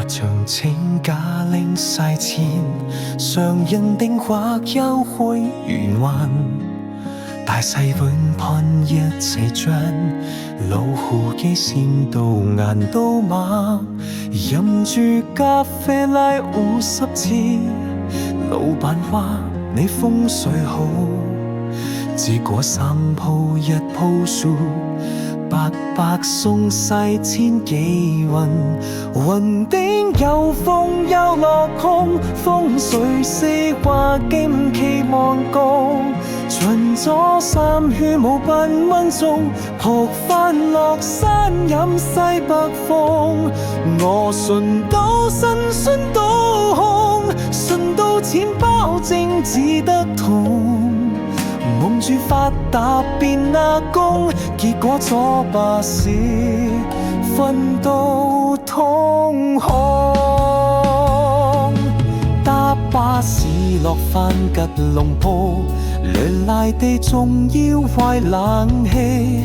像請假領晒錢，常人定或優惠圓環，大細碗盤一齊將老虎機線到眼到馬，飲住咖啡拉50次，老闆話你風水好，結果3鋪1鋪數，白白送晒千幾運，雲頂有風又落空，風水師話經期望高，巡咗3圈冇8蚊鐘，撲返落山飲西北風，我順到身順到空，順到錢包正只得痛，夢住發達變阿公，結果坐巴士瞓到通空，搭巴士落返吉隆坡，亂賴地仲要壞冷氣，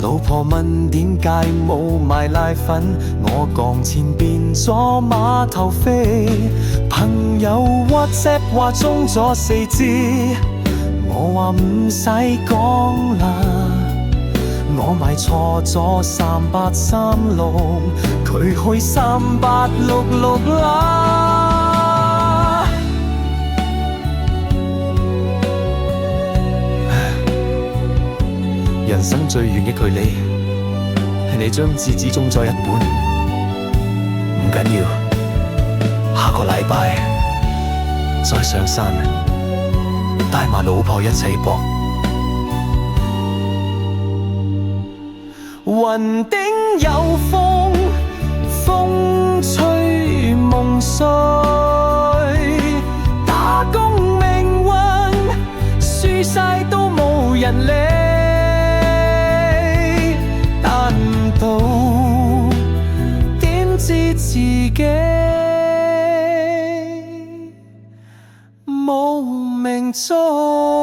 老婆問點解冇買奶粉，我講錢變咗碼頭飛，朋友 WhatsApp 話中咗4支，我話唔使講啦，我買錯咗3836，佢去3866啦。人生最遠嘅距離，係你將字紙中咗一半。唔緊要，下個禮拜再上山，帶埋老婆一齊搏。雲頂有風，風吹夢碎，打工命運，輸晒都冇人理，但唔到點知自己冇命做。